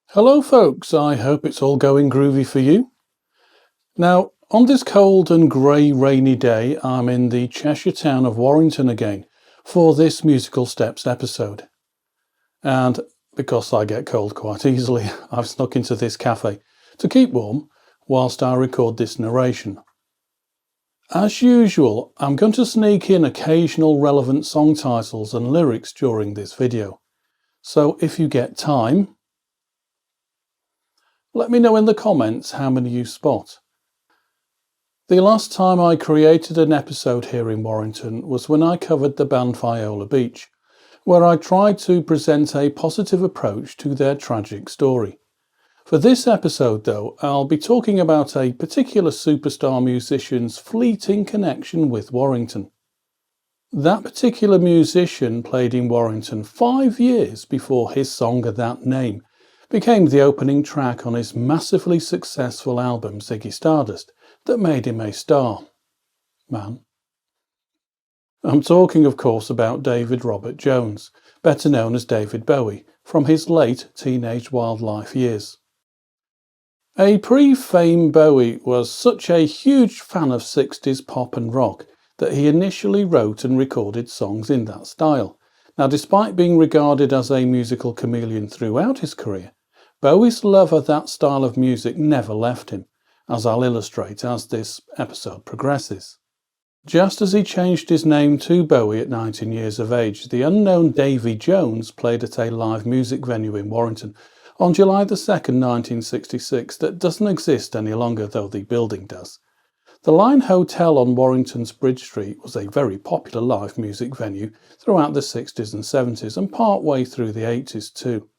Hello folks, I hope it's all going groovy for you. Now, on this cold and grey rainy day, I'm in the Cheshire town of Warrington again for this Musical Steps episode. And because I get cold quite easily, I've snuck into this cafe to keep warm whilst I record this narration. As usual, I'm going to sneak in occasional relevant song titles and lyrics during this video. So if you get time, let me know in the comments how many you spot. The last time I created an episode here in Warrington was when I covered the band Viola Beach, where I tried to present a positive approach to their tragic story. For this episode though, I'll be talking about a particular superstar musician's fleeting connection with Warrington. That particular musician played in Warrington 5 years before his song of that name became the opening track on his massively successful album Ziggy Stardust that made him a star. Man. I'm talking of course about David Robert Jones, better known as David Bowie, from his late teenage wildlife years. A pre-fame Bowie was such a huge fan of 60s pop and rock that he initially wrote and recorded songs in that style. Now, despite being regarded as a musical chameleon throughout his career, Bowie's love of that style of music never left him, as I'll illustrate as this episode progresses. Just as he changed his name to Bowie at 19 years of age, the unknown Davy Jones played at a live music venue in Warrington on July the 2nd, 1966 that doesn't exist any longer, though the building does. The Line Hotel on Warrington's Bridge Street was a very popular live music venue throughout the 60s and 70s and part way through the 80s too.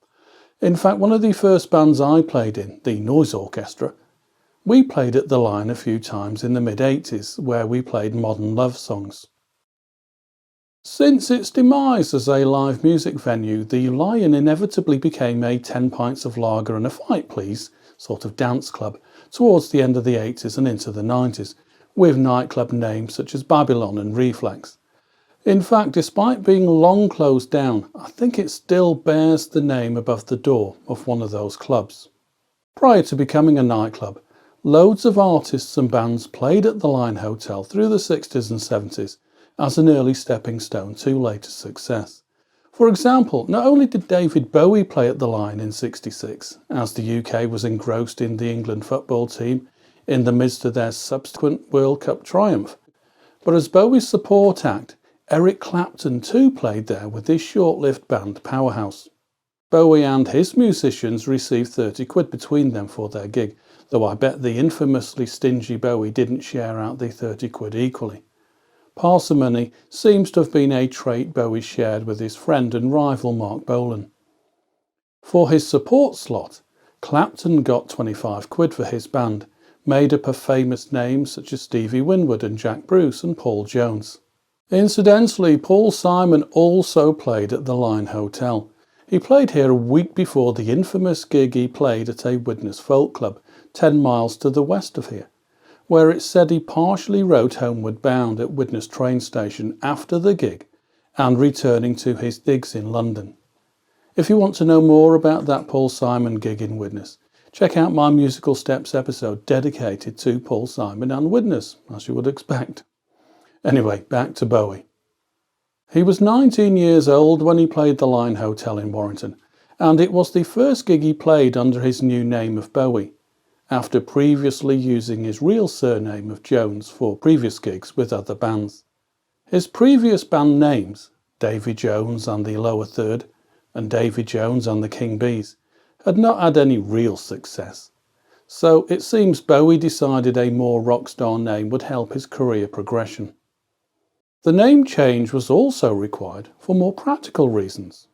In fact, one of the first bands I played in, the Noise Orchestra, we played at the Line a few times in the mid-80s where we played modern love songs. Since its demise as a live music venue, the Lion inevitably became a 10 pints of lager and a fight please sort of dance club towards the end of the 80s and into the 90s, with nightclub names such as Babylon and Reflex. In fact, despite being long closed down, I think it still bears the name above the door of one of those clubs. Prior to becoming a nightclub, loads of artists and bands played at the Line Hotel through the 60s and 70s as an early stepping stone to later success. For example, not only did David Bowie play at the Line in '66, as the UK was engrossed in the England football team in the midst of their subsequent World Cup triumph, but as Bowie's support act, Eric Clapton too played there with his short-lived band Powerhouse. Bowie and his musicians received 30 quid between them for their gig, though I bet the infamously stingy Bowie didn't share out the 30 quid equally. Parsimony seems to have been a trait Bowie shared with his friend and rival Mark Bolan. For his support slot, Clapton got 25 quid for his band, made up of famous names such as Stevie Winwood and Jack Bruce and Paul Jones. Incidentally, Paul Simon also played at the Line Hotel. He played here a week before the infamous gig he played at a Widnes folk club 10 miles to the west of here, where it's said he partially wrote Homeward Bound at Widnes train station after the gig and returning to his digs in London. If you want to know more about that Paul Simon gig in Widnes, check out my Musical Steps episode dedicated to Paul Simon and Widnes, as you would expect. Anyway, back to Bowie. He was 19 years old when he played the Line Hotel in Warrington, and it was the first gig he played under his new name of Bowie, after previously using his real surname of Jones for previous gigs with other bands. His previous band names, Davy Jones and the Lower Third and Davy Jones and the King Bees, had not had any real success, so it seems Bowie decided a more rock star name would help his career progression. The name change was also required for more practical reasons.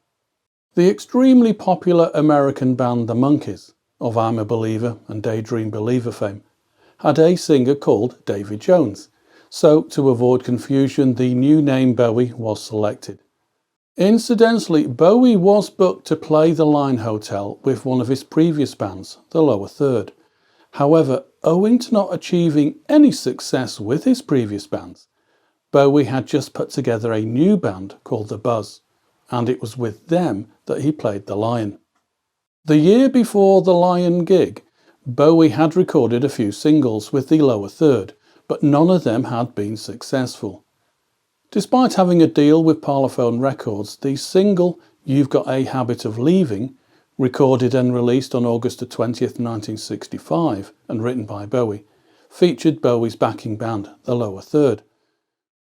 The extremely popular American band The Monkees, of I'm a Believer and Daydream Believer fame, had a singer called Davy Jones, so to avoid confusion the new name Bowie was selected. Incidentally, Bowie was booked to play the Line Hotel with one of his previous bands, the Lower Third. However, owing to not achieving any success with his previous bands, Bowie had just put together a new band called The Buzz, and it was with them that he played the Lion. The year before the Lion gig, Bowie had recorded a few singles with the lower third, but none of them had been successful. Despite having a deal with Parlophone Records, the single You've Got a Habit of Leaving, recorded and released on August 20th, 1965, and written by Bowie, featured Bowie's backing band, the lower third.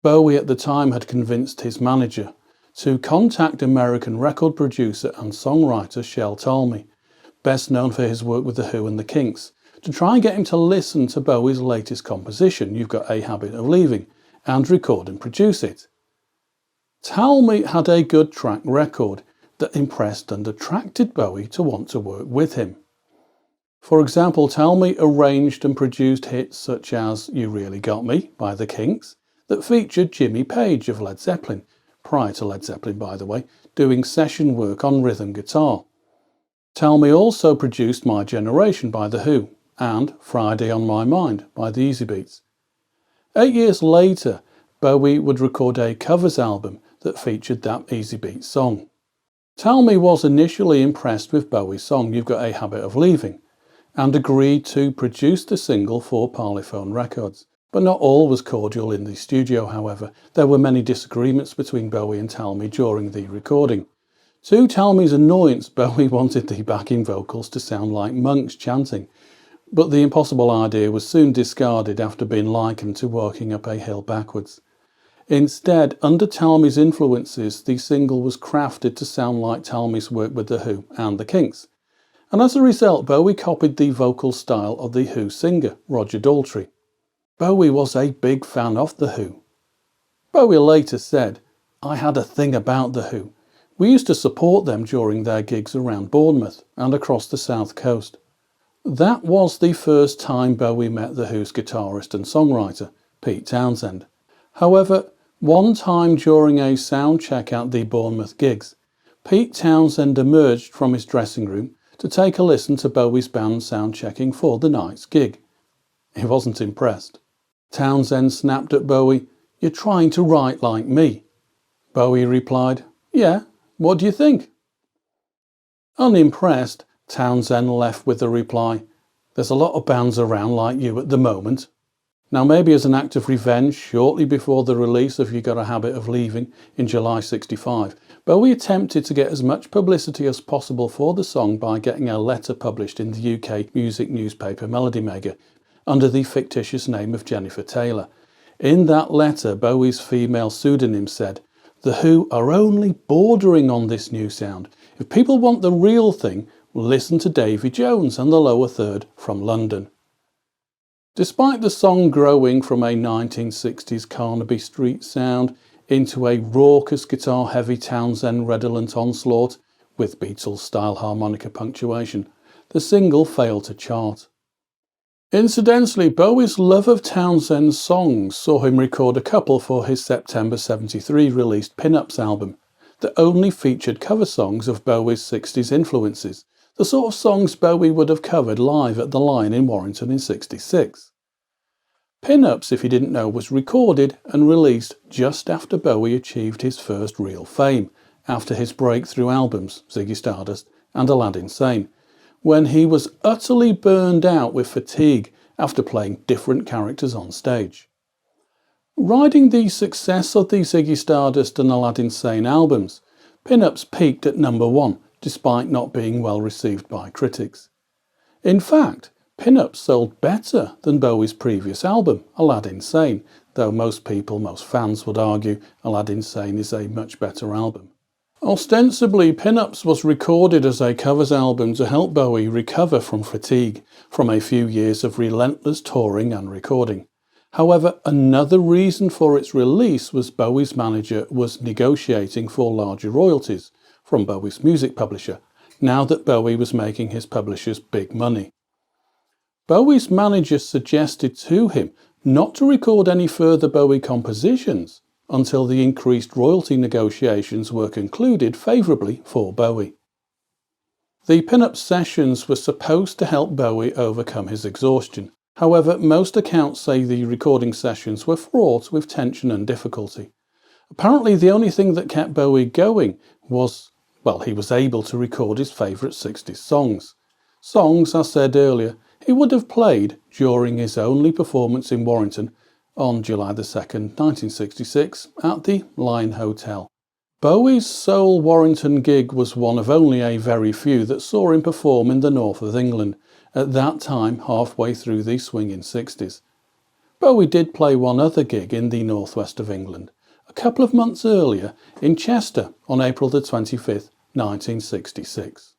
Bowie at the time had convinced his manager to contact American record producer and songwriter Shel Talmy, best known for his work with The Who and the Kinks, to try and get him to listen to Bowie's latest composition, You've Got a Habit of Leaving, and record and produce it. Talmy had a good track record that impressed and attracted Bowie to want to work with him. For example, Talmy arranged and produced hits such as You Really Got Me by the Kinks, that featured Jimmy Page of Led Zeppelin, prior to Led Zeppelin by the way, doing session work on rhythm guitar. Talmy also produced My Generation by The Who and Friday on My Mind by the Easybeats. 8 years later, Bowie would record a covers album that featured that Easybeats song. Talmy was initially impressed with Bowie's song You've Got a Habit of Leaving and agreed to produce the single for Parlophone Records. But not all was cordial in the studio, however. There were many disagreements between Bowie and Talmy during the recording. To Talmy's annoyance, Bowie wanted the backing vocals to sound like monks chanting, but the impossible idea was soon discarded after being likened to walking up a hill backwards. Instead, under Talmy's influences, the single was crafted to sound like Talmy's work with The Who and the Kinks, and as a result, Bowie copied the vocal style of the Who singer, Roger Daltrey. Bowie was a big fan of The Who. Bowie later said, "I had a thing about The Who. We used to support them during their gigs around Bournemouth and across the south coast." That was the first time Bowie met The Who's guitarist and songwriter, Pete Townshend. However, one time during a sound check at the Bournemouth gigs, Pete Townshend emerged from his dressing room to take a listen to Bowie's band sound checking for the night's gig. He wasn't impressed. Townshend snapped at Bowie, "You're trying to write like me." Bowie replied, "Yeah, what do you think?" Unimpressed, Townshend left with the reply, "There's a lot of bands around like you at the moment." Now, maybe as an act of revenge, shortly before the release of You Got a Habit of Leaving in July '65, Bowie attempted to get as much publicity as possible for the song by getting a letter published in the UK music newspaper Melody Maker under the fictitious name of Jennifer Taylor. In that letter, Bowie's female pseudonym said, "The Who are only bordering on this new sound. If people want the real thing, listen to Davy Jones and the lower third from London." Despite the song growing from a 1960s Carnaby Street sound into a raucous guitar-heavy Townshend redolent onslaught with Beatles-style harmonica punctuation, the single failed to chart. Incidentally, Bowie's love of Townshend's songs saw him record a couple for his September '73 released Pin-Ups album that only featured cover songs of Bowie's 60s influences, the sort of songs Bowie would have covered live at the Lion in Warrington in '66. Pin-Ups, if you didn't know, was recorded and released just after Bowie achieved his first real fame, after his breakthrough albums, Ziggy Stardust and Aladdin Sane, when he was utterly burned out with fatigue after playing different characters on stage. Riding the success of the Ziggy Stardust and Aladdin Sane albums, Pin-Ups peaked at #1 despite not being well received by critics. In fact, Pin-Ups sold better than Bowie's previous album, Aladdin Sane, though most fans would argue Aladdin Sane is a much better album. Ostensibly, Pin-Ups was recorded as a covers album to help Bowie recover from fatigue from a few years of relentless touring and recording. However, another reason for its release was Bowie's manager was negotiating for larger royalties from Bowie's music publisher, now that Bowie was making his publishers big money. Bowie's manager suggested to him not to record any further Bowie compositions until the increased royalty negotiations were concluded favourably for Bowie. The Pin-Up sessions were supposed to help Bowie overcome his exhaustion. However, most accounts say the recording sessions were fraught with tension and difficulty. Apparently, the only thing that kept Bowie going was Well, he was able to record his favourite 60s songs. Songs, as said earlier, he would have played during his only performance in Warrington on July the 2nd, 1966 at the Line Hotel. Bowie's sole Warrington gig was one of only a very few that saw him perform in the north of England, at that time halfway through the swinging 60s. Bowie did play one other gig in the northwest of England, a couple of months earlier in Chester on April the 25th, 1966.